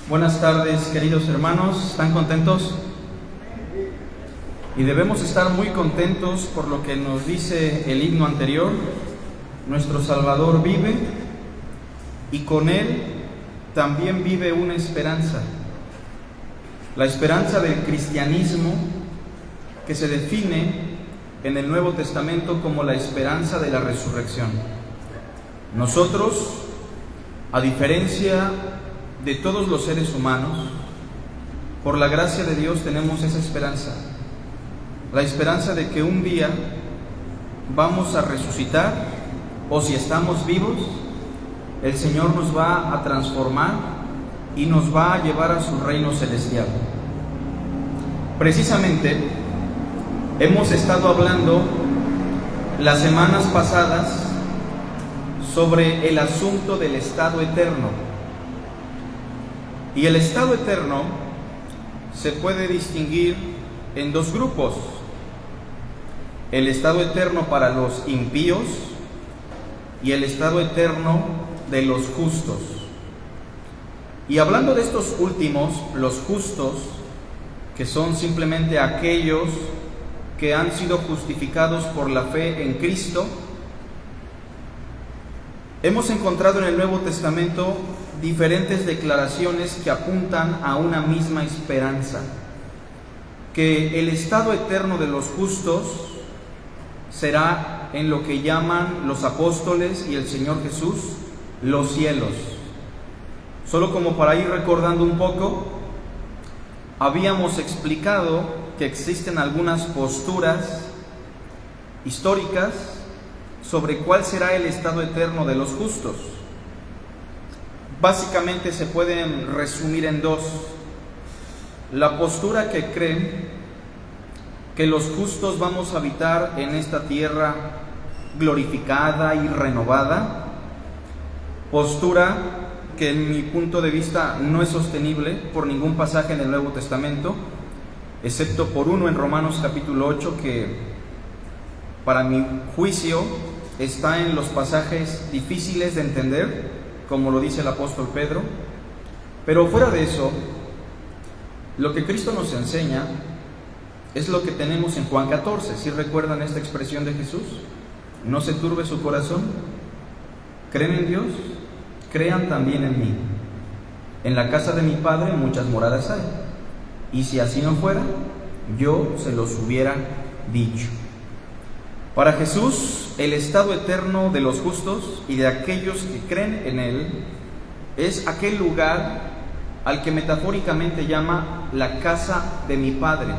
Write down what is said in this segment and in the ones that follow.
Buenas tardes, queridos hermanos, ¿están contentos? Y debemos estar muy contentos por lo que nos dice el himno anterior. Nuestro Salvador vive y con Él también vive una esperanza. La esperanza del cristianismo, que se define en el Nuevo Testamento como la esperanza de la resurrección. Nosotros, a diferencia de todos los seres humanos, por la gracia de Dios tenemos esa esperanza. La esperanza de que un día vamos a resucitar, o si estamos vivos, el Señor nos va a transformar y nos va a llevar a su reino celestial. Precisamente, hemos estado hablando las semanas pasadas sobre el asunto del estado eterno. Y el estado eterno se puede distinguir en dos grupos: el estado eterno para los impíos y el estado eterno de los justos. Y hablando de estos últimos, los justos, que son simplemente aquellos que han sido justificados por la fe en Cristo, hemos encontrado en el Nuevo Testamento diferentes declaraciones que apuntan a una misma esperanza: que el estado eterno de los justos será en lo que llaman los apóstoles y el Señor Jesús los cielos. Solo como para ir recordando un poco, habíamos explicado que existen algunas posturas históricas sobre cuál será el estado eterno de los justos. Básicamente se pueden resumir en dos: la postura que cree que los justos vamos a habitar en esta tierra glorificada y renovada, postura que en mi punto de vista no es sostenible por ningún pasaje en el Nuevo Testamento, excepto por uno en Romanos capítulo 8, que para mi juicio está en los pasajes difíciles de entender, como lo dice el apóstol Pedro. Pero fuera de eso, lo que Cristo nos enseña es lo que tenemos en Juan 14. ¿Sí recuerdan esta expresión de Jesús? No se turbe su corazón, creen en Dios, crean también en mí. En la casa de mi Padre muchas moradas hay, y si así no fuera, yo se los hubiera dicho. Para Jesús, el estado eterno de los justos y de aquellos que creen en Él es aquel lugar al que metafóricamente llama la casa de mi Padre,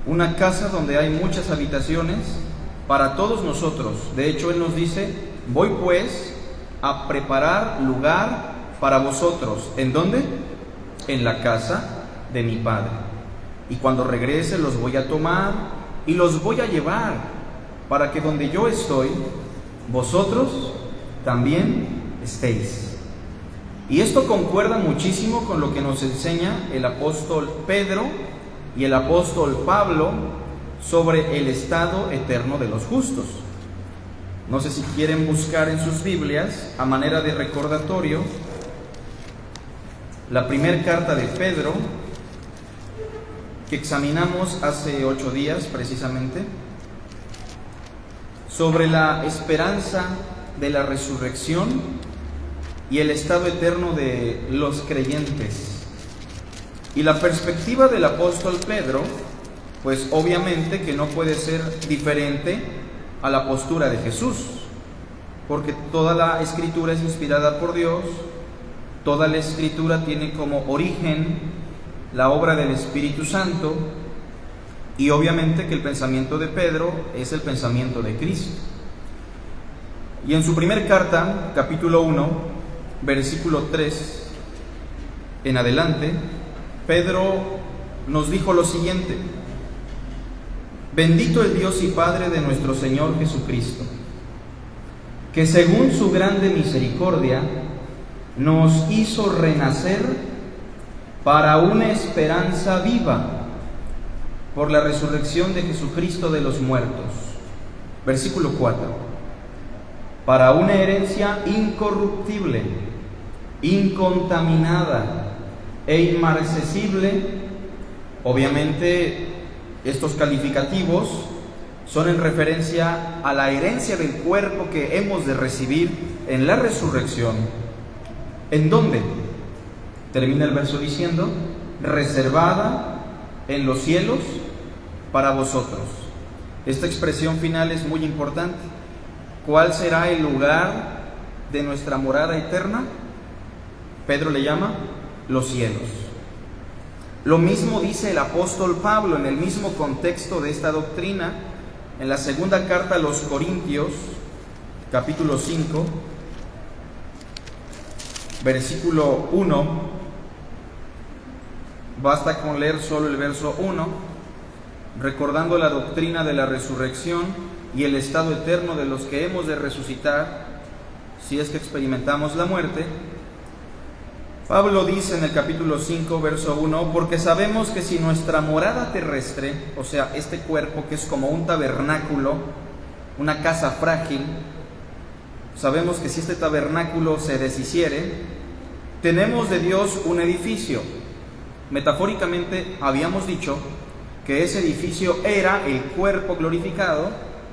una casa donde hay muchas habitaciones para todos nosotros. De hecho, Él nos dice: voy pues a preparar lugar para vosotros. ¿En dónde? En la casa de mi Padre. Y cuando regrese los voy a tomar y los voy a llevar, para que donde yo estoy, vosotros también estéis. Y esto concuerda muchísimo con lo que nos enseña el apóstol Pedro y el apóstol Pablo sobre el estado eterno de los justos. No sé si quieren buscar en sus Biblias, a manera de recordatorio, la primera carta de Pedro, que examinamos hace 8 días precisamente, sobre la esperanza de la resurrección y el estado eterno de los creyentes. Y la perspectiva del apóstol Pedro, pues obviamente que no puede ser diferente a la postura de Jesús, porque toda la Escritura es inspirada por Dios, toda la Escritura tiene como origen la obra del Espíritu Santo, y obviamente que el pensamiento de Pedro es el pensamiento de Cristo. Y en su primera carta, capítulo 1, versículo 3 en adelante, Pedro nos dijo lo siguiente: bendito el Dios y Padre de nuestro Señor Jesucristo, que según su grande misericordia nos hizo renacer para una esperanza viva por la resurrección de Jesucristo de los muertos. Versículo 4: para una herencia incorruptible, incontaminada, e inmarcesible. Obviamente estos calificativos son en referencia a la herencia del cuerpo que hemos de recibir en la resurrección. ¿En dónde? Termina el verso diciendo: reservada en los cielos para vosotros. Esta expresión final es muy importante. ¿Cuál será el lugar de nuestra morada eterna? Pedro le llama los cielos. Lo mismo dice el apóstol Pablo en el mismo contexto de esta doctrina, en la segunda carta a los Corintios, capítulo 5, versículo 1. Basta con leer solo el verso 1, recordando la doctrina de la resurrección y el estado eterno de los que hemos de resucitar si es que experimentamos la muerte. Pablo dice en el capítulo 5, verso 1: porque sabemos que si nuestra morada terrestre, o sea, este cuerpo que es como un tabernáculo, una casa frágil, sabemos que si este tabernáculo se deshiciere, tenemos de Dios un edificio. Metafóricamente habíamos dicho que ese edificio era el cuerpo glorificado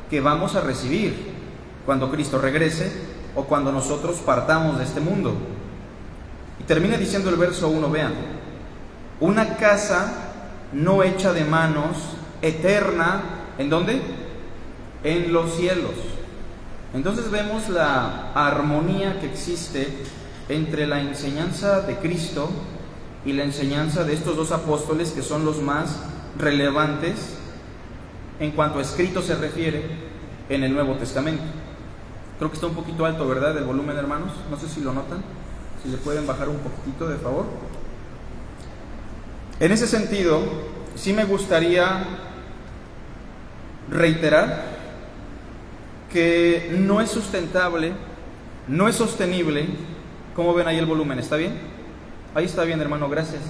que vamos a recibir cuando Cristo regrese o cuando nosotros partamos de este mundo. Y termina diciendo el verso 1, vean: una casa no hecha de manos, eterna, ¿en dónde? En los cielos. Entonces vemos la armonía que existe entre la enseñanza de Cristo y la enseñanza de estos dos apóstoles, que son los más relevantes en cuanto a escrito se refiere en el Nuevo Testamento. Creo que está un poquito alto, ¿verdad?, el volumen, hermanos. No sé si lo notan. Si le pueden bajar un poquitito, de favor. En ese sentido, sí me gustaría reiterar que no es sustentable, no es sostenible. ¿Cómo ven ahí el volumen? ¿Está bien? Ahí está bien, hermano, gracias.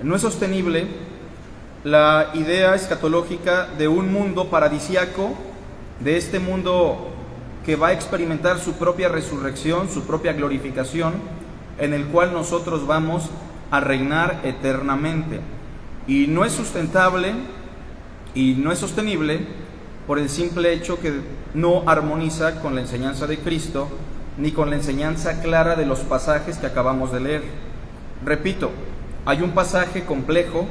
No es sostenible la idea escatológica de un mundo paradisíaco, de este mundo que va a experimentar su propia resurrección, su propia glorificación, en el cual nosotros vamos a reinar eternamente. Y no es sustentable y no es sostenible por el simple hecho que no armoniza con la enseñanza de Cristo, ni con la enseñanza clara de los pasajes que acabamos de leer. Repito, hay un pasaje complejo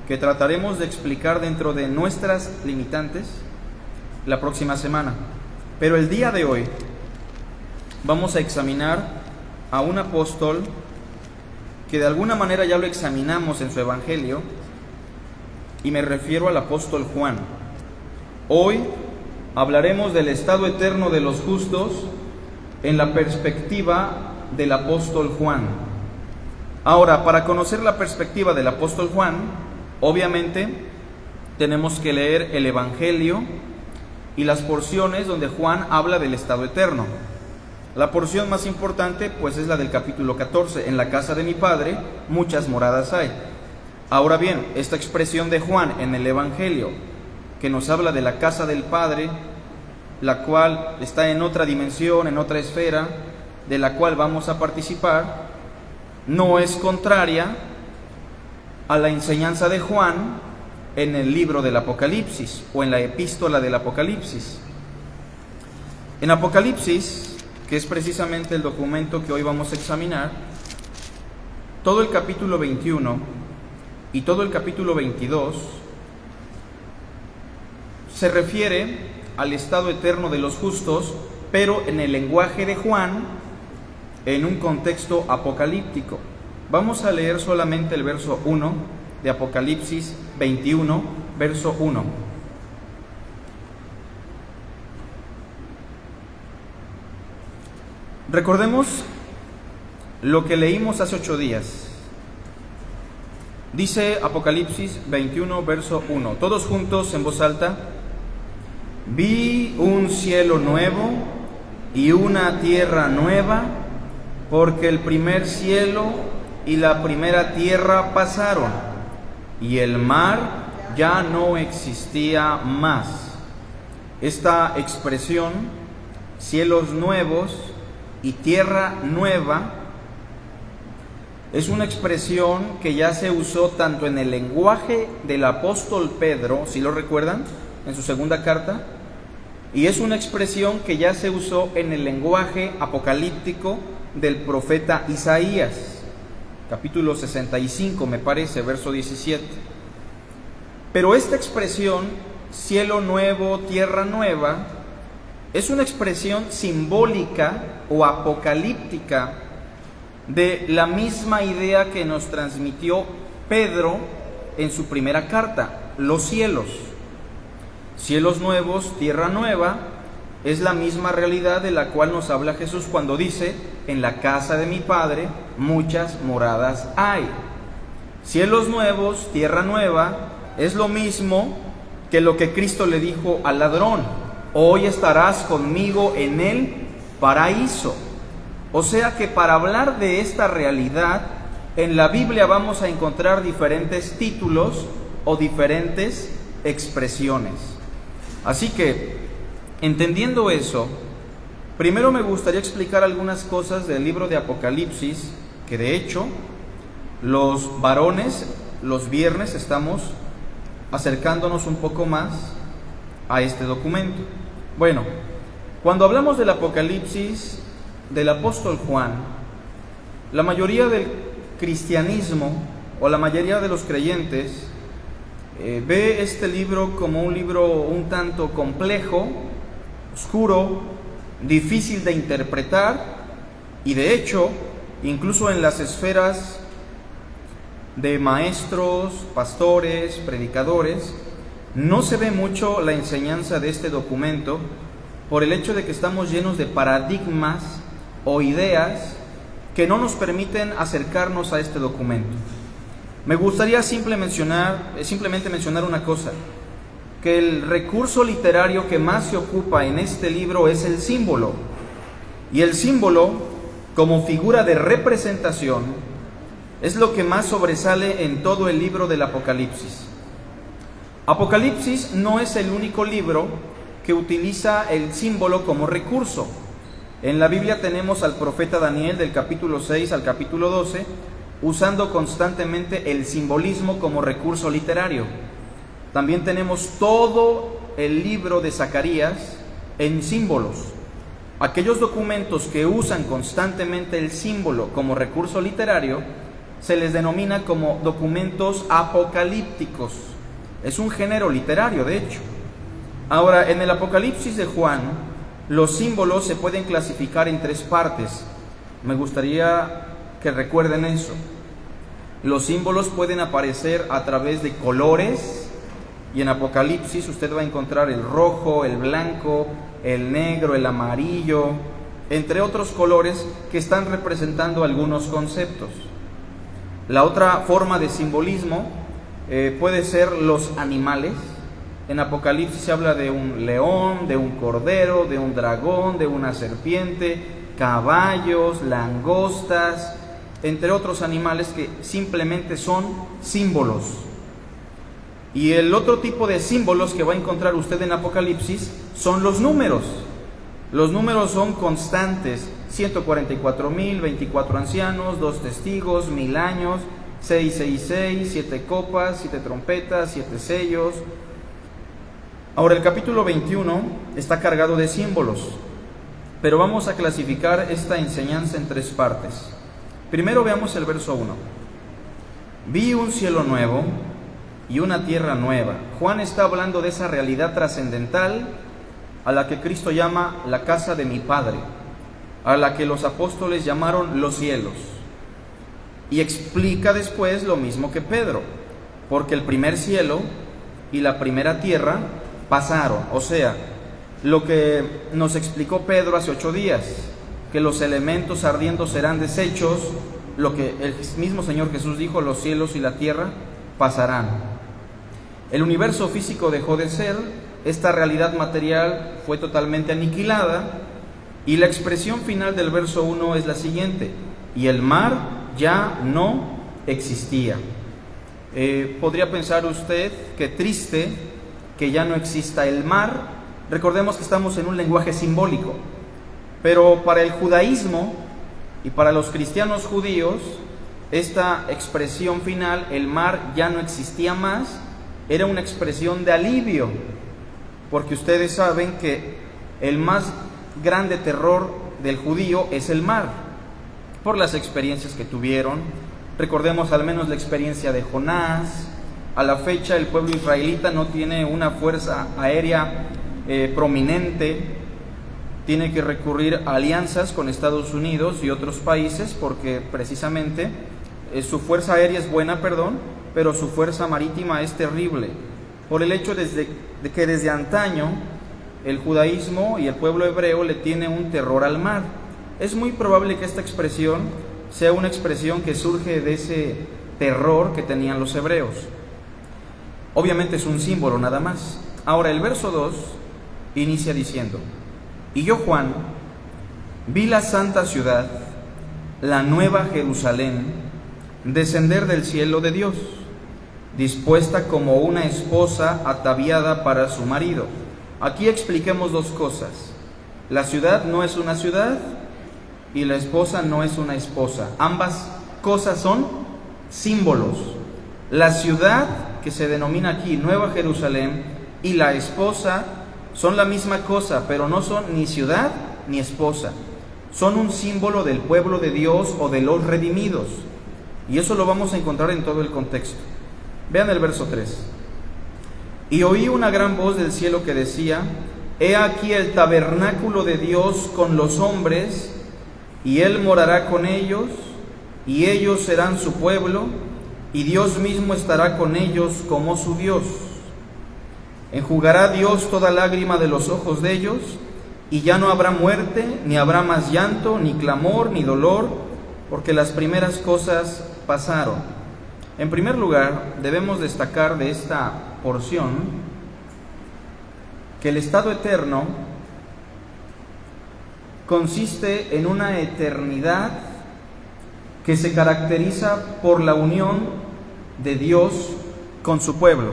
que trataremos de explicar dentro de nuestras limitantes la próxima semana. Pero el día de hoy vamos a examinar a un apóstol que de alguna manera ya lo examinamos en su evangelio, y me refiero al apóstol Juan. Hoy hablaremos del estado eterno de los justos en la perspectiva del apóstol Juan. Ahora, para conocer la perspectiva del apóstol Juan, obviamente tenemos que leer el evangelio y las porciones donde Juan habla del estado eterno. La porción más importante pues es la del capítulo 14, en la casa de mi Padre muchas moradas hay. Ahora bien, esta expresión de Juan en el evangelio, que nos habla de la casa del Padre, la cual está en otra dimensión, en otra esfera, de la cual vamos a participar, no es contraria a la enseñanza de Juan en el libro del Apocalipsis o en la epístola del Apocalipsis. En Apocalipsis, que es precisamente el documento que hoy vamos a examinar, todo el capítulo 21 y todo el capítulo 22 se refiere al estado eterno de los justos, pero en el lenguaje de Juan, en un contexto apocalíptico. Vamos a leer solamente el verso 1 de Apocalipsis 21, verso 1. Recordemos lo que leímos hace 8 días. Dice Apocalipsis 21, verso 1. Todos juntos en voz alta. Vi un cielo nuevo y una tierra nueva, porque el primer cielo y la primera tierra pasaron, y el mar ya no existía más. Esta expresión, cielos nuevos y tierra nueva, Es una expresión que ya se usó tanto en el lenguaje del apóstol Pedro, si lo recuerdan, en su segunda carta, y es una expresión que ya se usó en el lenguaje apocalíptico del profeta Isaías, capítulo 65, me parece, verso 17. Pero esta expresión, cielo nuevo, tierra nueva, es una expresión simbólica o apocalíptica de la misma idea que nos transmitió Pedro en su primera carta, los cielos. Cielos nuevos, tierra nueva, es la misma realidad de la cual nos habla Jesús cuando dice, en la casa de mi Padre muchas moradas hay. Cielos nuevos, tierra nueva, es lo mismo que lo que Cristo le dijo al ladrón, hoy estarás conmigo en el paraíso. O sea que para hablar de esta realidad, en la Biblia vamos a encontrar diferentes títulos o diferentes expresiones. Así que, entendiendo eso, primero me gustaría explicar algunas cosas del libro de Apocalipsis, que de hecho, los varones, los viernes estamos acercándonos un poco más a este documento. Bueno, cuando hablamos del Apocalipsis del apóstol Juan, la mayoría del cristianismo o la mayoría de los creyentes ve este libro como un libro un tanto complejo, oscuro, difícil de interpretar, y de hecho, incluso en las esferas de maestros, pastores, predicadores, no se ve mucho la enseñanza de este documento por el hecho de que estamos llenos de paradigmas o ideas que no nos permiten acercarnos a este documento. Me gustaría simplemente mencionar una cosa, que el recurso literario que más se ocupa en este libro es el símbolo, y el símbolo, como figura de representación, es lo que más sobresale en todo el libro del Apocalipsis. Apocalipsis no es el único libro que utiliza el símbolo como recurso. En la Biblia tenemos al profeta Daniel del capítulo 6 al capítulo 12 usando constantemente el simbolismo como recurso literario. También tenemos todo el libro de Zacarías en símbolos. Aquellos documentos que usan constantemente el símbolo como recurso literario se les denomina como documentos apocalípticos. Es un género literario, de hecho. Ahora, en el Apocalipsis de Juan, los símbolos se pueden clasificar en tres partes. Me gustaría que recuerden eso. Los símbolos pueden aparecer a través de colores, y en Apocalipsis usted va a encontrar el rojo, el blanco, el negro, el amarillo, entre otros colores que están representando algunos conceptos. La otra forma de simbolismo puede ser los animales. En Apocalipsis se habla de un león, de un cordero, de un dragón, de una serpiente, caballos, langostas, entre otros animales que simplemente son símbolos. Y el otro tipo de símbolos que va a encontrar usted en Apocalipsis son los números. Los números son constantes: 144,000, 24 ancianos, 2 testigos, 1000 años, 666, 7 copas, 7 trompetas, 7 sellos. Ahora, el capítulo 21 está cargado de símbolos, pero vamos a clasificar esta enseñanza en tres partes. Primero veamos el verso 1. Vi un cielo nuevo y una tierra nueva. Juan está hablando de esa realidad trascendental a la que Cristo llama la casa de mi Padre, a la que los apóstoles llamaron los cielos. Y explica después lo mismo que Pedro, porque el primer cielo y la primera tierra pasaron. O sea, lo que nos explicó Pedro hace 8 días, que los elementos ardiendo serán deshechos, lo que el mismo Señor Jesús dijo, los cielos y la tierra pasarán. El universo físico dejó de ser, esta realidad material fue totalmente aniquilada, y la expresión final del verso 1 es la siguiente: y el mar ya no existía. Podría pensar usted que triste que ya no exista el mar. Recordemos que estamos en un lenguaje simbólico, pero para el judaísmo y para los cristianos judíos, esta expresión final, el mar ya no existía más, era una expresión de alivio, porque ustedes saben que el más grande terror del judío es el mar, por las experiencias que tuvieron. Recordemos al menos la experiencia de Jonás. A la fecha el pueblo israelita no tiene una fuerza aérea prominente, tiene que recurrir a alianzas con Estados Unidos y otros países porque precisamente su fuerza aérea es buena, pero su fuerza marítima es terrible, por el hecho de que desde antaño el judaísmo y el pueblo hebreo le tiene un terror al mar. Es muy probable que esta expresión sea una expresión que surge de ese terror que tenían los hebreos. Obviamente es un símbolo nada más. Ahora el verso 2 inicia diciendo: y yo, Juan, vi la santa ciudad, la nueva Jerusalén, descender del cielo de Dios, dispuesta como una esposa ataviada para su marido. Aquí expliquemos dos cosas. La ciudad no es una ciudad y la esposa no es una esposa. Ambas cosas son símbolos. La ciudad, que se denomina aquí Nueva Jerusalén, y la esposa son la misma cosa, pero no son ni ciudad ni esposa. Son un símbolo del pueblo de Dios o de los redimidos. Y eso lo vamos a encontrar en todo el contexto. Vean el verso 3. Y oí una gran voz del cielo que decía: he aquí el tabernáculo de Dios con los hombres, y Él morará con ellos, y ellos serán su pueblo, y Dios mismo estará con ellos como su Dios. Enjugará Dios toda lágrima de los ojos de ellos, y ya no habrá muerte, ni habrá más llanto, ni clamor, ni dolor, porque las primeras cosas pasaron. En primer lugar, debemos destacar de esta porción que el estado eterno consiste en una eternidad que se caracteriza por la unión de Dios con su pueblo.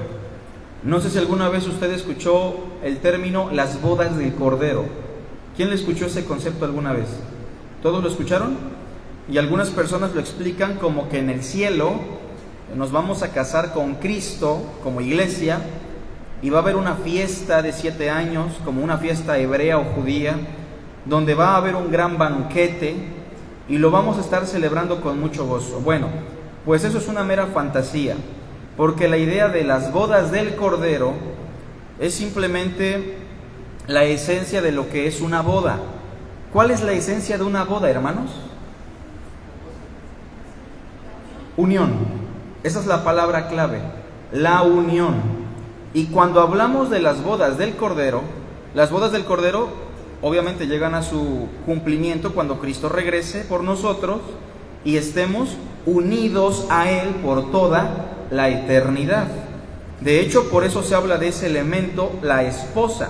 No sé si alguna vez usted escuchó el término las bodas del Cordero. ¿Quién le escuchó ese concepto alguna vez? ¿Todos lo escucharon? Y algunas personas lo explican como que en el cielo nos vamos a casar con Cristo como iglesia, y va a haber una fiesta de 7 años, como una fiesta hebrea o judía, donde va a haber un gran banquete y lo vamos a estar celebrando con mucho gozo. Bueno, pues eso es una mera fantasía, porque la idea de las bodas del Cordero es simplemente la esencia de lo que es una boda. ¿Cuál es la esencia de una boda, hermanos? Unión. Esa es la palabra clave, la unión. Y cuando hablamos de las bodas del Cordero obviamente llegan a su cumplimiento cuando Cristo regrese por nosotros y estemos unidos a Él por toda la eternidad. De hecho, por eso se habla de ese elemento, la esposa.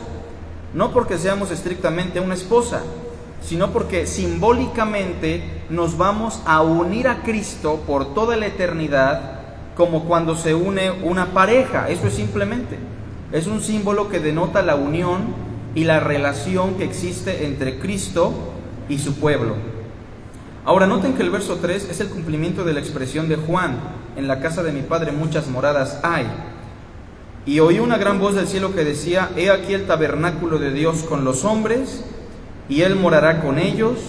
No porque seamos estrictamente una esposa, sino porque simbólicamente nos vamos a unir a Cristo por toda la eternidad, como cuando se une una pareja. Eso es simplemente, es un símbolo que denota la unión y la relación que existe entre Cristo y su pueblo. Ahora noten que el verso 3 es el cumplimiento de la expresión de Juan: en la casa de mi Padre muchas moradas hay. Y oí una gran voz del cielo que decía: he aquí el tabernáculo de Dios con los hombres, y Él morará con ellos,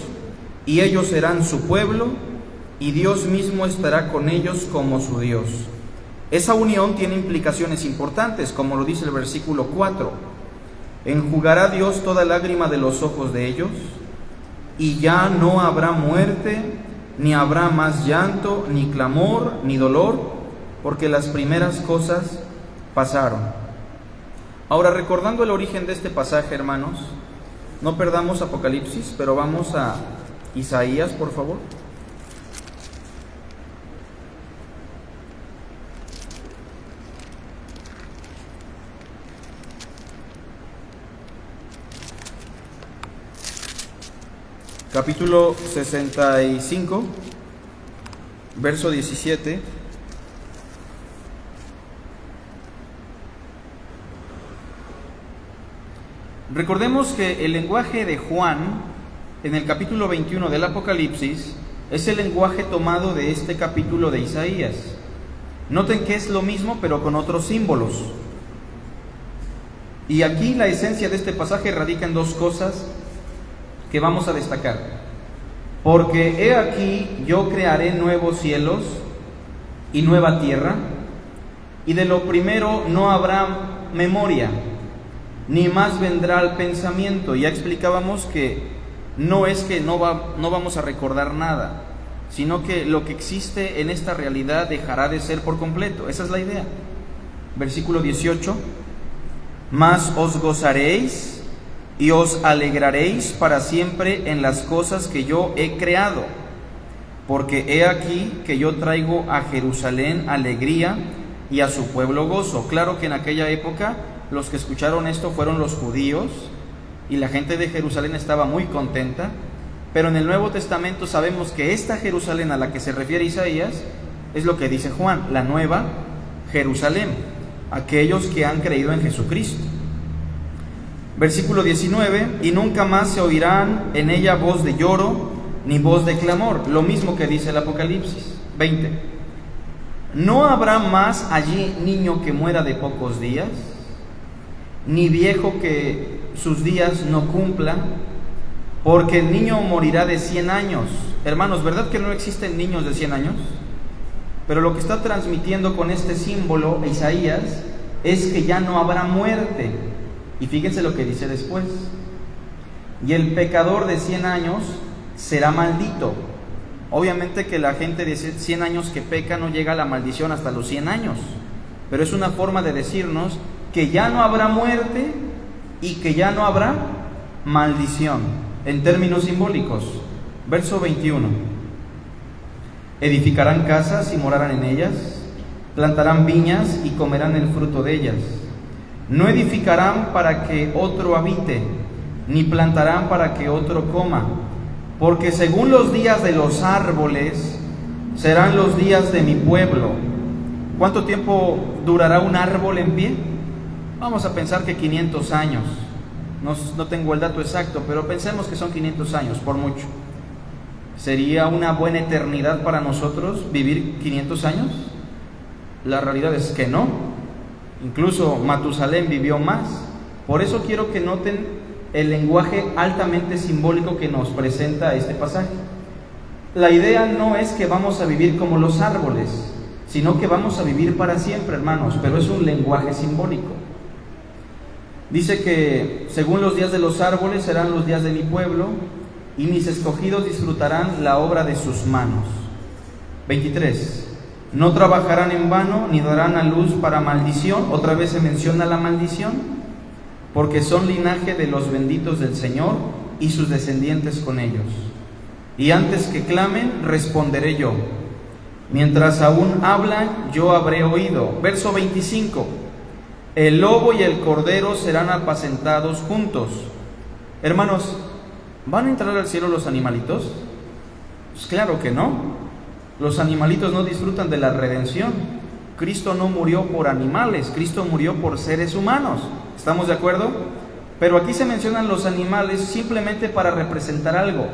y ellos serán su pueblo, y Dios mismo estará con ellos como su Dios. Esa unión tiene implicaciones importantes, como lo dice el versículo 4. Enjugará Dios toda lágrima de los ojos de ellos, y ya no habrá muerte, ni habrá más llanto, ni clamor, ni dolor, porque las primeras cosas pasaron. Ahora, recordando el origen de este pasaje, hermanos, no perdamos Apocalipsis, pero vamos a Isaías, por favor. Capítulo 65, verso 17. Recordemos que el lenguaje de Juan en el capítulo 21 del Apocalipsis Es el lenguaje tomado de este capítulo de Isaías. Noten que es lo mismo, pero con otros símbolos. Y aquí la esencia de este pasaje radica en dos cosas que vamos a destacar. Porque he aquí yo crearé nuevos cielos y nueva tierra, y de lo primero no habrá memoria, ni más vendrá al pensamiento. Ya explicábamos que no es que no vamos a recordar nada, sino que lo que existe en esta realidad dejará de ser por completo. Esa es la idea. Versículo 18: mas os gozaréis y os alegraréis para siempre en las cosas que yo he creado, porque he aquí que yo traigo a Jerusalén alegría y a su pueblo gozo. Claro que en aquella época los que escucharon esto fueron los judíos, y la gente de Jerusalén estaba muy contenta, pero en el Nuevo Testamento sabemos que esta Jerusalén a la que se refiere Isaías es lo que dice Juan, la nueva Jerusalén, aquellos que han creído en Jesucristo. Versículo 19: y nunca más se oirán en ella voz de lloro, ni voz de clamor, lo mismo que dice el Apocalipsis. 20: no habrá más allí niño que muera de pocos días, ni viejo que sus días no cumpla, porque el niño morirá de 100 años. Hermanos, ¿verdad que no existen niños de 100 años? Pero lo que está transmitiendo con este símbolo Isaías es que ya no habrá muerte. Y fíjense lo que dice después: y el pecador de 100 años será maldito. Obviamente que la gente de 100 años que peca no llega a la maldición hasta los 100 años, pero es una forma de decirnos que ya no habrá muerte y que ya no habrá maldición, en términos simbólicos. Verso 21: edificarán casas y morarán en ellas, plantarán viñas y comerán el fruto de ellas. No edificarán para que otro habite, ni plantarán para que otro coma, porque según los días de los árboles serán los días de mi pueblo. ¿Cuánto tiempo durará un árbol en pie? Vamos a pensar que 500 años. No tengo el dato exacto, pero pensemos que son 500 años, por mucho. ¿Sería una buena eternidad para nosotros vivir 500 años? La realidad es que no. Incluso Matusalén vivió más. Por eso quiero que noten el lenguaje altamente simbólico que nos presenta este pasaje. La idea no es que vamos a vivir como los árboles, sino que vamos a vivir para siempre, hermanos, pero es un lenguaje simbólico. Dice que según los días de los árboles serán los días de mi pueblo, y mis escogidos disfrutarán la obra de sus manos. 23: no trabajarán en vano, ni darán a luz para maldición. Otra vez se menciona la maldición, porque son linaje de los benditos del Señor, y sus descendientes con ellos. Y antes que clamen, responderé yo. Mientras aún hablan, yo habré oído. Verso 25: el lobo y el cordero serán apacentados juntos. Hermanos, ¿van a entrar al cielo los animalitos? Pues claro que no. Los animalitos no disfrutan de la redención. Cristo no murió por animales, Cristo murió por seres humanos. ¿Estamos de acuerdo? Pero aquí se mencionan los animales simplemente para representar algo.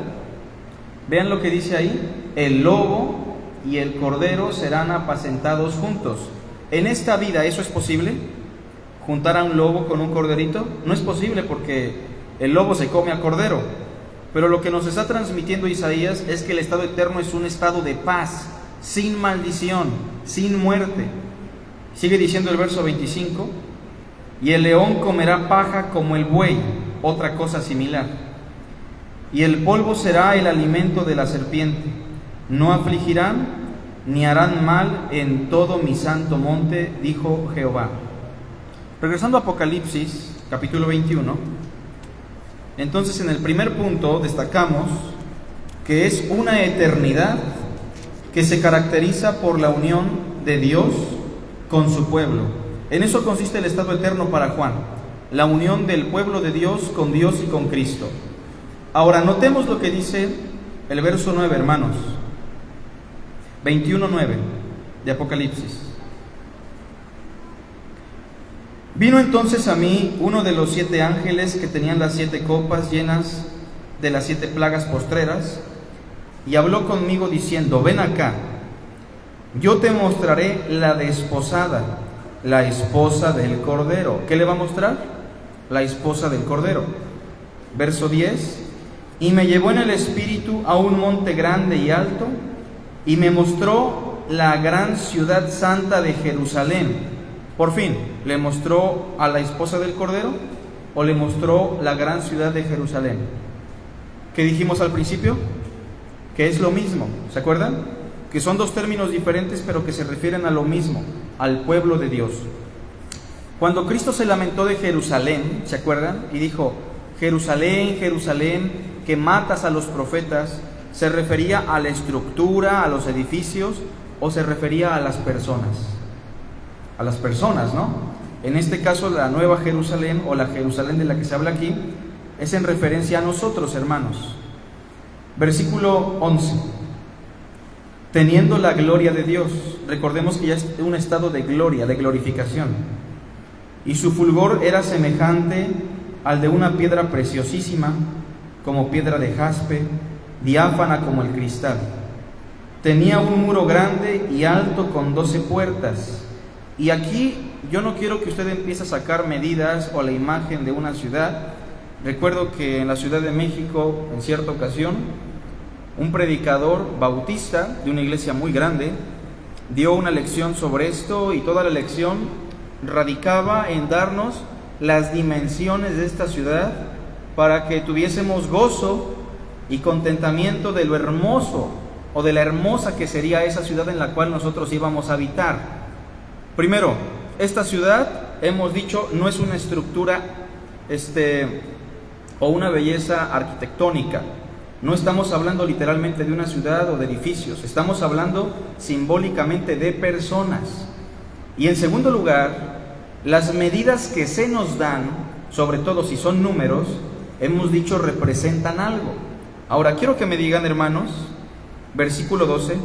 Vean lo que dice ahí: el lobo y el cordero serán apacentados juntos. En esta vida, ¿eso es posible? ¿Juntar a un lobo con un corderito? No es posible, porque el lobo se come al cordero. Pero lo que nos está transmitiendo Isaías es que el estado eterno es un estado de paz, sin maldición, sin muerte. Sigue diciendo el verso 25: y el león comerá paja como el buey, otra cosa similar. Y el polvo será el alimento de la serpiente. No afligirán ni harán mal en todo mi santo monte, dijo Jehová. Regresando a Apocalipsis, capítulo 21, entonces en el primer punto destacamos que es una eternidad que se caracteriza por la unión de Dios con su pueblo. En eso consiste el estado eterno para Juan, la unión del pueblo de Dios y con Cristo. Ahora notemos lo que dice el verso 9, hermanos. 21:9 de Apocalipsis. Vino entonces a mí uno de los 7 ángeles que tenían las 7 copas llenas de las 7 plagas postreras, y habló conmigo diciendo: ven acá, yo te mostraré la desposada, la esposa del Cordero. ¿Qué le va a mostrar? La esposa del Cordero. Verso 10: y me llevó en el espíritu a un monte grande y alto, y me mostró la gran ciudad santa de Jerusalén. Por fin, ¿le mostró a la esposa del Cordero o le mostró la gran ciudad de Jerusalén? ¿Qué dijimos al principio? Que es lo mismo, ¿se acuerdan? Que son dos términos diferentes, pero que se refieren a lo mismo, al pueblo de Dios. Cuando Cristo se lamentó de Jerusalén, ¿se acuerdan? Y dijo: Jerusalén, Jerusalén, que matas a los profetas, ¿se refería a la estructura, a los edificios, o se refería a las personas? A las personas, ¿no? En este caso, la Nueva Jerusalén, o la Jerusalén de la que se habla aquí, es en referencia a nosotros, hermanos. Versículo 11: teniendo la gloria de Dios. Recordemos que ya es un estado de gloria, de glorificación. Y su fulgor era semejante al de una piedra preciosísima, como piedra de jaspe, diáfana como el cristal. Tenía un muro grande y alto con 12 puertas. Y aquí yo no quiero que usted empiece a sacar medidas o la imagen de una ciudad. Recuerdo que en la Ciudad de México, en cierta ocasión, un predicador bautista de una iglesia muy grande dio una lección sobre esto, y toda la lección radicaba en darnos las dimensiones de esta ciudad para que tuviésemos gozo y contentamiento de lo hermoso o de la hermosa que sería esa ciudad en la cual nosotros íbamos a habitar. Primero, esta ciudad, hemos dicho, no es una estructura o una belleza arquitectónica. No estamos hablando literalmente de una ciudad o de edificios, estamos hablando simbólicamente de personas. Y en segundo lugar, las medidas que se nos dan, sobre todo si son números, hemos dicho representan algo. Ahora quiero que me digan, hermanos, versículo 12,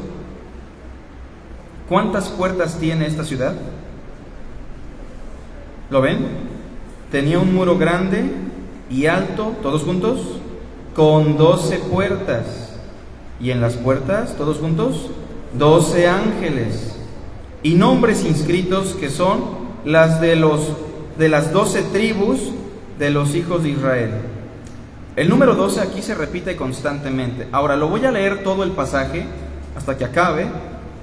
¿cuántas puertas tiene esta ciudad? ¿Lo ven? Tenía un muro grande y alto, todos juntos, con 12 puertas, y en las puertas, todos juntos, 12 ángeles, y nombres inscritos que son las de las 12 tribus de los hijos de Israel. El número 12 aquí se repite constantemente. Ahora lo voy a leer todo el pasaje hasta que acabe,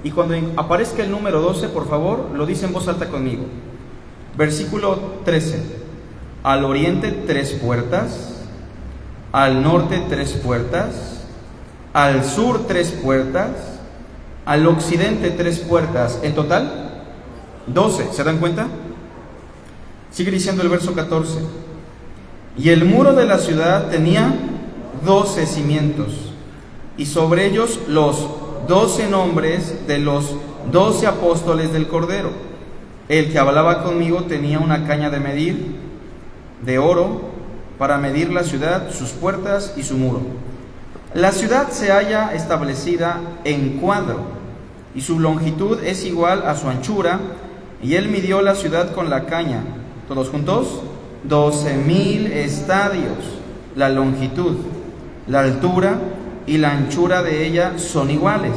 y cuando aparezca el número 12, por favor, lo dice en voz alta conmigo. Versículo 13: al oriente 3 puertas, al norte 3 puertas, al sur 3 puertas, al occidente 3 puertas. En total, 12. ¿Se dan cuenta? Sigue diciendo el verso 14: y el muro de la ciudad tenía 12 cimientos, y sobre ellos los 12 nombres de los 12 apóstoles del Cordero. El que hablaba conmigo tenía una caña de medir de oro para medir la ciudad, sus puertas y su muro. La ciudad se halla establecida en cuadro, y su longitud es igual a su anchura, y él midió la ciudad con la caña, todos juntos, 12,000 estadios. La longitud, la altura y la anchura de ella son iguales.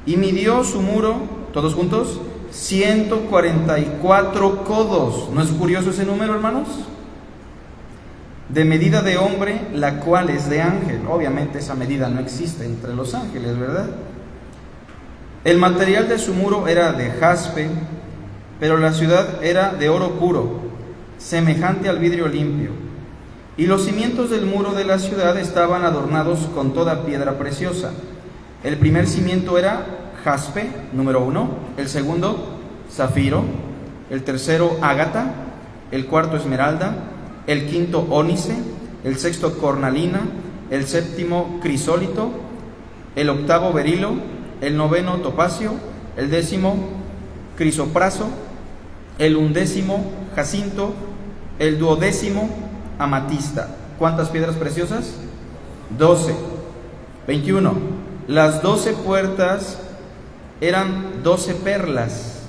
Y midió su muro, todos juntos, 144 codos. ¿No es curioso ese número, hermanos? De medida de hombre, la cual es de ángel. Obviamente esa medida no existe entre los ángeles, ¿verdad? El material de su muro era de jaspe, pero la ciudad era de oro puro, semejante al vidrio limpio. Y los cimientos del muro de la ciudad estaban adornados con toda piedra preciosa. El primer cimiento era jaspe, número 1, el segundo, zafiro, el tercero, ágata, el cuarto, esmeralda, el quinto, ónice, el sexto, cornalina, el séptimo, crisólito, el octavo, berilo, el noveno, topacio, el décimo, crisopraso, el undécimo, jacinto, el duodécimo, amatista. ¿Cuántas piedras preciosas? 12. 21. Las 12 puertas eran 12 perlas.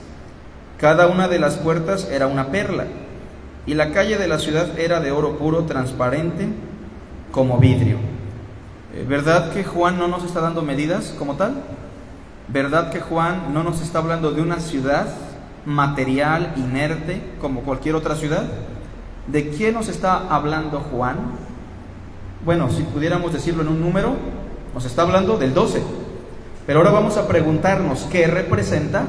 Cada una de las puertas era una perla. Y la calle de la ciudad era de oro puro, transparente, como vidrio. ¿Verdad que Juan no nos está dando medidas como tal? ¿Verdad que Juan no nos está hablando de una ciudad material, inerte, como cualquier otra ciudad? ¿De quién nos está hablando Juan? Bueno, si pudiéramos decirlo en un número, nos está hablando del 12. Pero ahora vamos a preguntarnos qué representa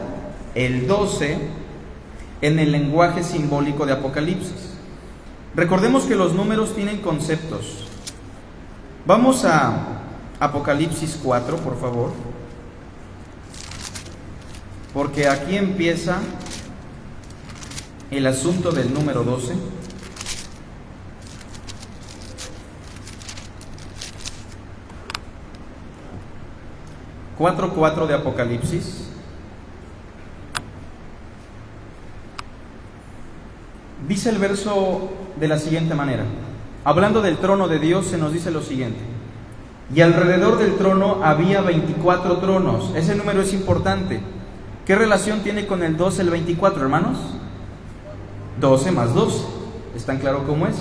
el 12 en el lenguaje simbólico de Apocalipsis. Recordemos que los números tienen conceptos. Vamos a Apocalipsis 4, por favor, porque aquí empieza el asunto del número 12. (4:4) de Apocalipsis. Dice el verso de la siguiente manera. Hablando del trono de Dios, se nos dice lo siguiente: y alrededor del trono había 24 tronos. Ese número es importante. ¿Qué relación tiene con el 12 el 24, hermanos? 12 más 12. ¿Están claro cómo es?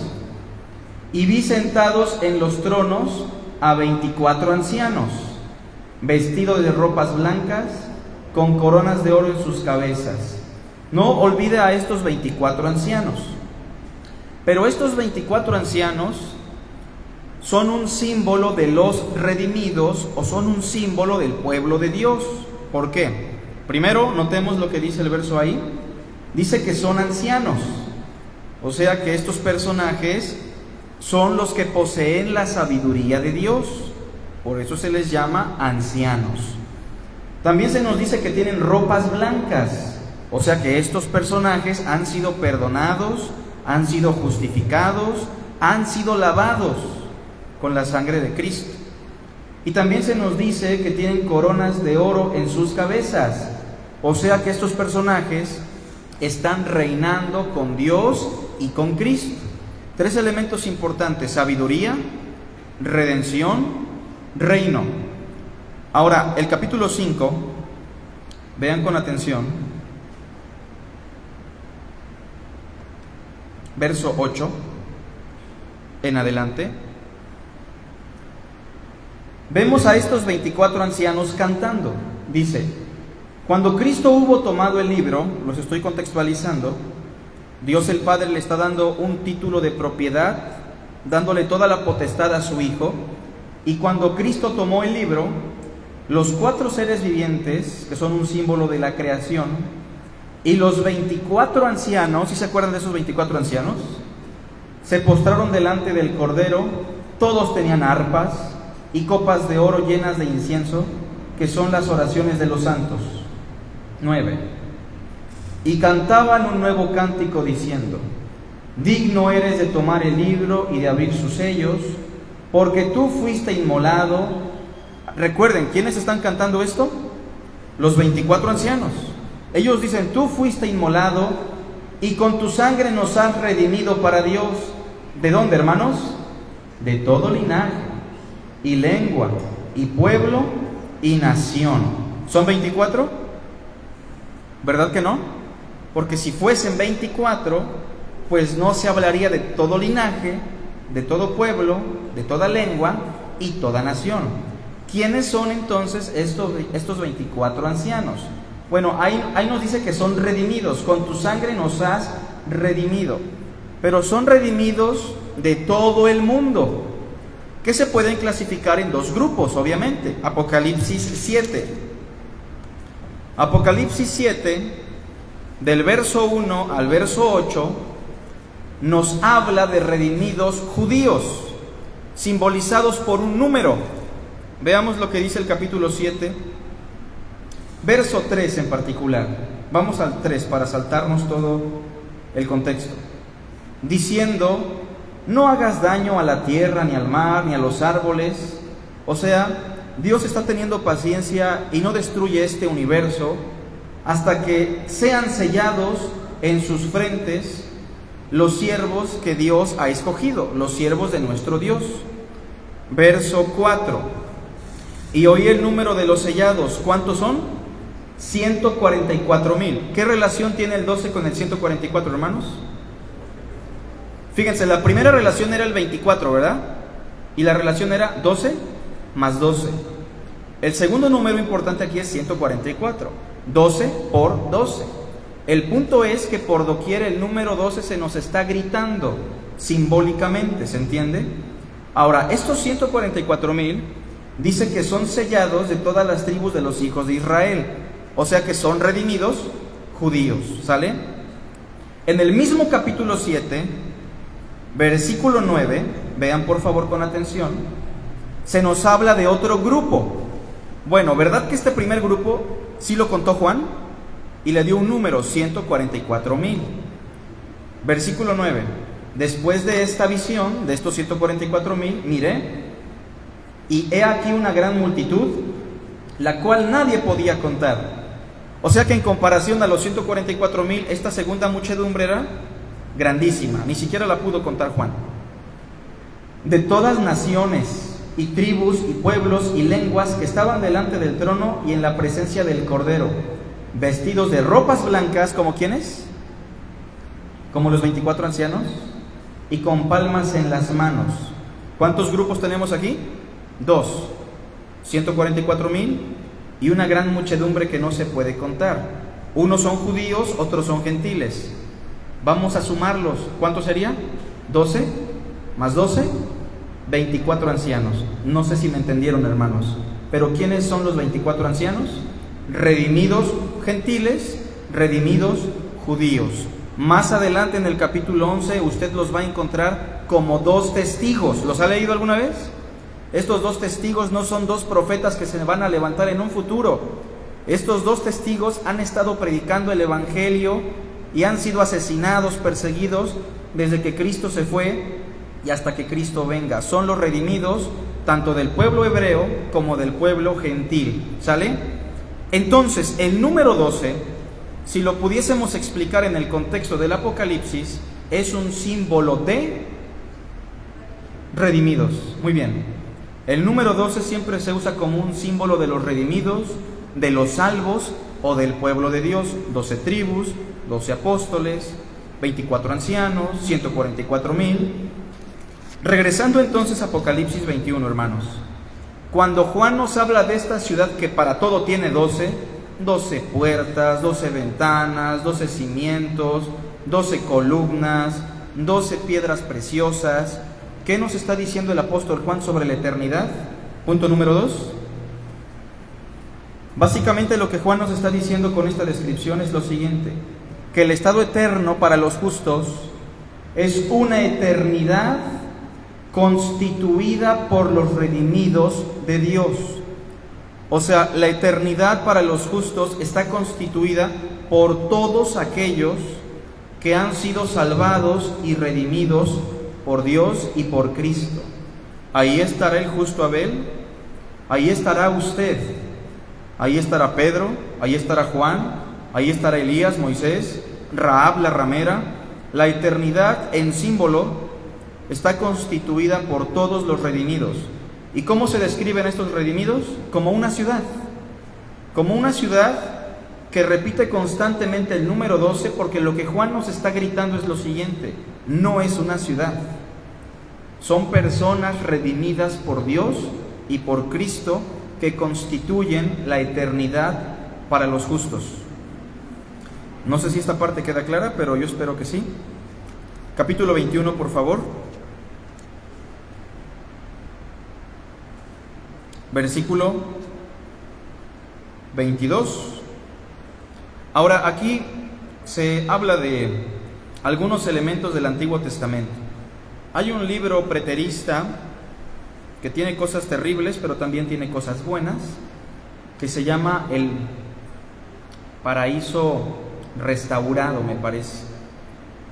Y vi sentados en los tronos a 24 ancianos, vestidos de ropas blancas, con coronas de oro en sus cabezas. No olvide a estos 24 ancianos. Pero estos 24 ancianos son un símbolo de los redimidos, o son un símbolo del pueblo de Dios. ¿Por qué? Primero, notemos lo que dice el verso ahí. Dice que son ancianos. O sea que estos personajes son los que poseen la sabiduría de Dios. Por eso se les llama ancianos. También se nos dice que tienen ropas blancas. O sea que estos personajes han sido perdonados, han sido justificados, han sido lavados con la sangre de Cristo. Y también se nos dice que tienen coronas de oro en sus cabezas. O sea que estos personajes están reinando con Dios y con Cristo. Tres elementos importantes: sabiduría, redención, reino. Ahora, el capítulo 5, vean con atención, verso 8 en adelante. Vemos a estos 24 ancianos cantando. Dice: cuando Cristo hubo tomado el libro, los estoy contextualizando, Dios el Padre le está dando un título de propiedad, dándole toda la potestad a su Hijo. Y cuando Cristo tomó el libro, los 4 seres vivientes, que son un símbolo de la creación, y los 24 ancianos, ¿sí se acuerdan de esos 24 ancianos? Se postraron delante del Cordero. Todos tenían arpas y copas de oro llenas de incienso, que son las oraciones de los santos. 9. Y cantaban un nuevo cántico diciendo: digno eres de tomar el libro y de abrir sus sellos, porque tú fuiste inmolado. Recuerden, ¿quiénes están cantando esto? Los 24 ancianos. Ellos dicen: tú fuiste inmolado y con tu sangre nos has redimido para Dios. ¿De dónde, hermanos? De todo linaje y lengua y pueblo y nación. ¿Son 24? ¿Verdad que no? Porque si fuesen 24, pues no se hablaría de todo linaje, de todo pueblo, de toda lengua y toda nación. ¿Quiénes son entonces estos 24 ancianos? Bueno, ahí nos dice que son redimidos. Con tu sangre nos has redimido. Pero son redimidos de todo el mundo, que se pueden clasificar en 2 grupos, obviamente. Apocalipsis 7. Apocalipsis 7, del verso 1 al verso 8, nos habla de redimidos judíos, simbolizados por un número. Veamos lo que dice el capítulo 7, verso 3 en particular. Vamos al 3 para saltarnos todo el contexto. Diciendo: no hagas daño a la tierra, ni al mar, ni a los árboles. O sea, Dios está teniendo paciencia y no destruye este universo hasta que sean sellados en sus frentes los siervos que Dios ha escogido, los siervos de nuestro Dios. Verso 4. Y oí el número de los sellados. ¿Cuántos son? 144,000. ¿Qué relación tiene el 12 con el 144, hermanos? Fíjense, la primera relación era el 24, ¿verdad? Y la relación era 12 más 12. El segundo número importante aquí es 144. 12 por 12. El punto es que por doquier el número 12 se nos está gritando simbólicamente, ¿se entiende? Ahora, estos 144,000 dice que son sellados de todas las tribus de los hijos de Israel, o sea que son redimidos judíos, ¿sale? En el mismo capítulo 7, versículo 9, vean por favor con atención, se nos habla de otro grupo. Bueno, ¿verdad que este primer grupo sí lo contó Juan? Y le dio un número, 144,000. Versículo 9. Después de esta visión, de estos 144,000, mire, y he aquí una gran multitud, la cual nadie podía contar. O sea que en comparación a los 144,000, esta segunda muchedumbre era grandísima, ni siquiera la pudo contar Juan. De todas naciones y tribus y pueblos y lenguas que estaban delante del trono y en la presencia del Cordero, vestidos de ropas blancas, ¿como quiénes? Como los 24 ancianos, y con palmas en las manos. ¿Cuántos grupos tenemos aquí? 2. 144,000 y una gran muchedumbre que no se puede contar. Unos son judíos, otros son gentiles. Vamos a sumarlos. ¿Cuánto sería? 12 más 12, 24 ancianos. No sé si me entendieron, hermanos. Pero ¿quiénes son los 24 ancianos? Redimidos gentiles, redimidos judíos. Más adelante en el capítulo 11 usted los va a encontrar como 2 testigos. ¿Los ha leído alguna vez? Estos 2 testigos no son 2 profetas que se van a levantar en un futuro. Estos 2 testigos han estado predicando el evangelio y han sido asesinados, perseguidos desde que Cristo se fue y hasta que Cristo venga. Son los redimidos tanto del pueblo hebreo como del pueblo gentil. ¿Sale? Entonces, el número 12, si lo pudiésemos explicar en el contexto del Apocalipsis, es un símbolo de redimidos. Muy bien. El número 12 siempre se usa como un símbolo de los redimidos, de los salvos o del pueblo de Dios. 12 tribus, 12 apóstoles, 24 ancianos, 144,000. Regresando entonces a Apocalipsis 21, hermanos. Cuando Juan nos habla de esta ciudad que para todo tiene 12 puertas, 12 ventanas, 12 cimientos, 12 columnas, 12 piedras preciosas, ¿qué nos está diciendo el apóstol Juan sobre la eternidad? Punto número 2. Básicamente lo que Juan nos está diciendo con esta descripción es lo siguiente: que el estado eterno para los justos es una eternidad constituida por los redimidos de Dios. O sea, la eternidad para los justos está constituida por todos aquellos que han sido salvados y redimidos por Dios y por Cristo. Ahí estará el justo Abel, ahí estará usted, ahí estará Pedro, ahí estará Juan, ahí estará Elías, Moisés, Rahab la ramera. La eternidad en símbolo está constituida por todos los redimidos. ¿Y cómo se describen estos redimidos? Como una ciudad que repite constantemente el número 12, porque lo que Juan nos está gritando es lo siguiente: no es una ciudad, son personas redimidas por Dios y por Cristo que constituyen la eternidad para los justos. No sé si esta parte queda clara, pero yo espero que sí. Capítulo 21, por favor. Versículo 22. Ahora aquí se habla de algunos elementos del Antiguo Testamento. Hay un libro preterista que tiene cosas terribles, pero también tiene cosas buenas, que se llama El Paraíso Restaurado, me parece,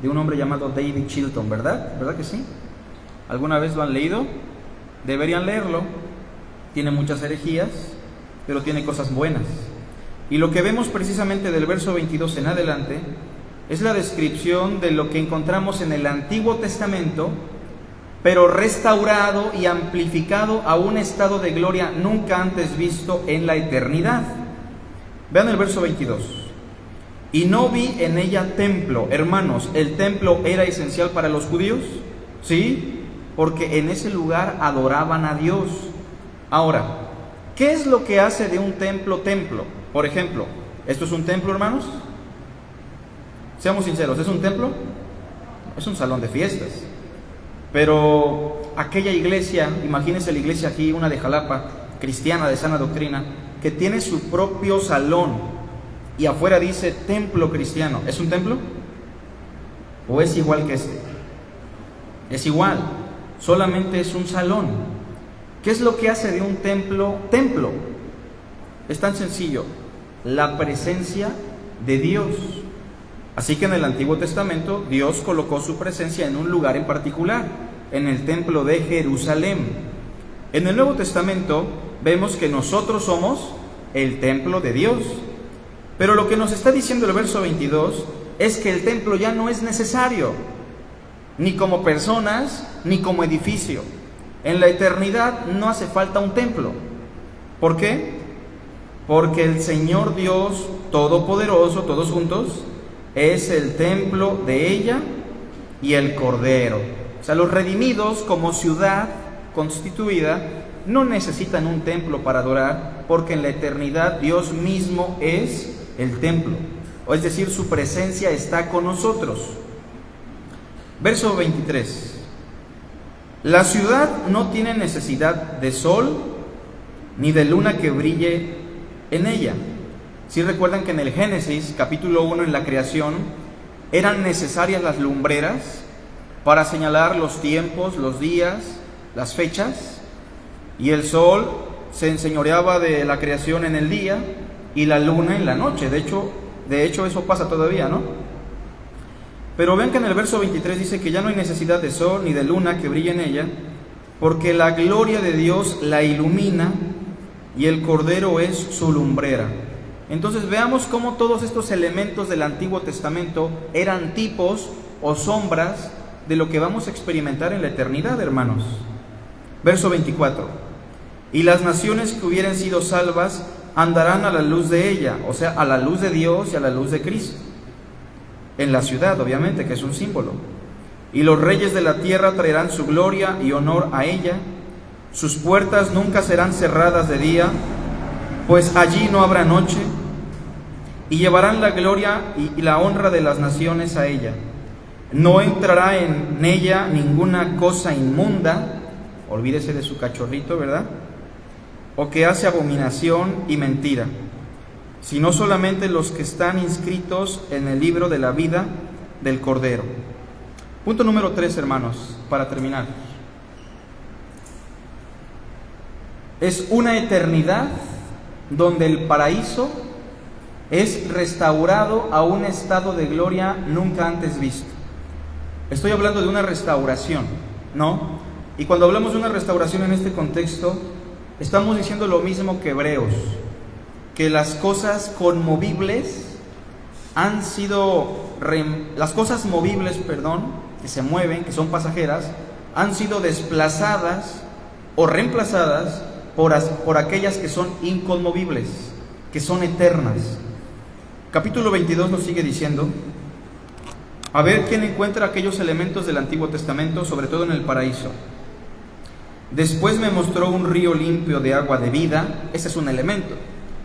de un hombre llamado David Chilton, ¿verdad? ¿Verdad que sí? ¿Alguna vez lo han leído? Deberían leerlo. Tiene muchas herejías, pero tiene cosas buenas. Y lo que vemos precisamente del verso 22 en adelante es la descripción de lo que encontramos en el Antiguo Testamento, pero restaurado y amplificado a un estado de gloria nunca antes visto en la eternidad. Vean el verso 22. Y no vi en ella templo. Hermanos, ¿el templo era esencial para los judíos? Sí, porque en ese lugar adoraban a Dios. Ahora, ¿qué es lo que hace de un templo templo? Por ejemplo, ¿esto es un templo, hermanos? Seamos sinceros, ¿es un templo? Es un salón de fiestas. Pero aquella iglesia, imagínense la iglesia aquí, una de Jalapa, cristiana de sana doctrina, que tiene su propio salón y afuera dice templo cristiano, ¿es un templo? ¿O es igual que este? Es igual, solamente es un salón. ¿Qué es lo que hace de un templo templo? Es tan sencillo, la presencia de Dios. Así que en el Antiguo Testamento Dios colocó su presencia en un lugar en particular, en el templo de Jerusalén. En el Nuevo Testamento vemos que nosotros somos el templo de Dios. Pero lo que nos está diciendo el verso 22 es que el templo ya no es necesario, ni como personas, ni como edificio. En la eternidad no hace falta un templo. ¿Por qué? Porque el Señor Dios Todopoderoso, todos juntos, es el templo de ella y el Cordero. O sea, los redimidos como ciudad constituida no necesitan un templo para adorar, porque en la eternidad Dios mismo es el templo. O es decir, su presencia está con nosotros. Verso 23. La ciudad no tiene necesidad de sol ni de luna que brille en ella. Si recuerdan que en el Génesis, capítulo 1, en la creación, eran necesarias las lumbreras para señalar los tiempos, los días, las fechas, y el sol se enseñoreaba de la creación en el día y la luna en la noche. De hecho eso pasa todavía, ¿no? Pero ven que en el verso 23 dice que ya no hay necesidad de sol ni de luna que brille en ella, porque la gloria de Dios la ilumina y el Cordero es su lumbrera. Entonces veamos cómo todos estos elementos del Antiguo Testamento eran tipos o sombras de lo que vamos a experimentar en la eternidad, hermanos. Verso 24. Y las naciones que hubieren sido salvas andarán a la luz de ella, o sea, a la luz de Dios y a la luz de Cristo. En la ciudad, obviamente, que es un símbolo. Y los reyes de la tierra traerán su gloria y honor a ella. Sus puertas nunca serán cerradas de día, pues allí no habrá noche. Y llevarán la gloria y la honra de las naciones a ella. No entrará en ella ninguna cosa inmunda, olvídese de su cachorrito, ¿verdad? O que hace abominación y mentira, sino solamente los que están inscritos en el libro de la vida del Cordero. Punto número 3, hermanos, para terminar. Es una eternidad donde el paraíso es restaurado a un estado de gloria nunca antes visto. Estoy hablando de una restauración, ¿no? Y cuando hablamos de una restauración en este contexto, estamos diciendo lo mismo que Hebreos, que las cosas conmovibles han sido, las cosas movibles, que se mueven, que son pasajeras, han sido desplazadas o reemplazadas por aquellas que son inconmovibles, que son eternas. Capítulo 22 nos sigue diciendo, a ver quién encuentra aquellos elementos del Antiguo Testamento, sobre todo en el paraíso. Después me mostró un río limpio de agua de vida. Ese es un elemento.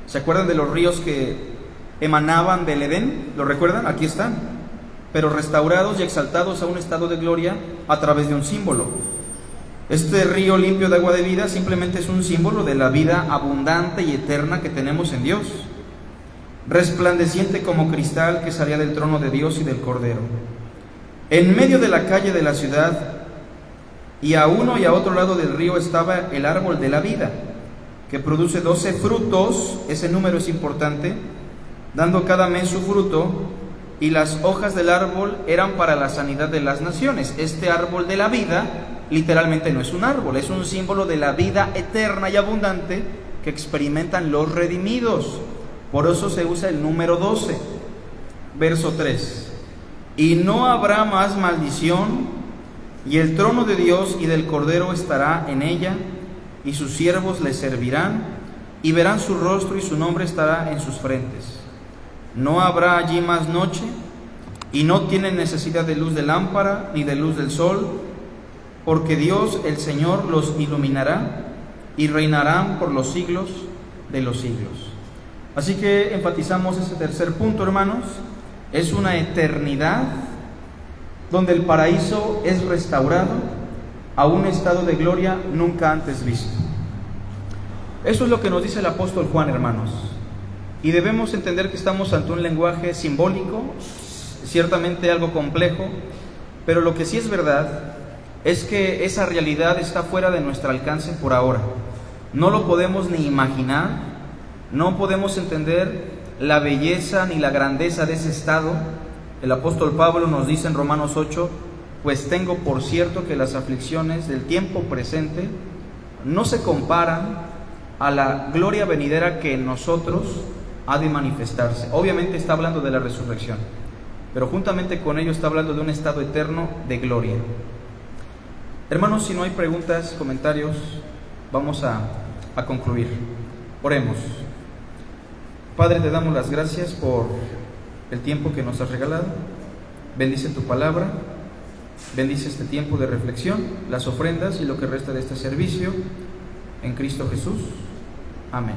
¿Se acuerdan de los ríos que emanaban del Edén? ¿Lo recuerdan? Aquí están. Pero restaurados y exaltados a un estado de gloria a través de un símbolo. Este río limpio de agua de vida simplemente es un símbolo de la vida abundante y eterna que tenemos en Dios, resplandeciente como cristal que salía del trono de Dios y del Cordero. En medio de la calle de la ciudad, y a uno y a otro lado del río, estaba el árbol de la vida, que produce 12 frutos, ese número es importante, dando cada mes su fruto, y las hojas del árbol eran para la sanidad de las naciones. Este árbol de la vida literalmente no es un árbol, es un símbolo de la vida eterna y abundante que experimentan los redimidos. Por eso se usa el número 12. Verso 3. Y no habrá más maldición, y el trono de Dios y del Cordero estará en ella, y sus siervos le servirán, y verán su rostro, y su nombre estará en sus frentes. No habrá allí más noche, y no tienen necesidad de luz de lámpara, ni de luz del sol, porque Dios el Señor los iluminará, y reinarán por los siglos de los siglos. Así que enfatizamos ese tercer punto, hermanos. Es una eternidad donde el paraíso es restaurado a un estado de gloria nunca antes visto. Eso es lo que nos dice el apóstol Juan, hermanos. Y debemos entender que estamos ante un lenguaje simbólico, ciertamente algo complejo, pero lo que sí es verdad es que esa realidad está fuera de nuestro alcance por ahora. No lo podemos ni imaginar, no podemos entender la belleza ni la grandeza de ese estado. El apóstol Pablo nos dice en Romanos 8, pues tengo por cierto que las aflicciones del tiempo presente no se comparan a la gloria venidera que en nosotros ha de manifestarse. Obviamente está hablando de la resurrección, pero juntamente con ello está hablando de un estado eterno de gloria. Hermanos, si no hay preguntas, comentarios, vamos a concluir. Oremos. Padre, te damos las gracias por el tiempo que nos has regalado. Bendice tu palabra, bendice este tiempo de reflexión, las ofrendas y lo que resta de este servicio. En Cristo Jesús. Amén.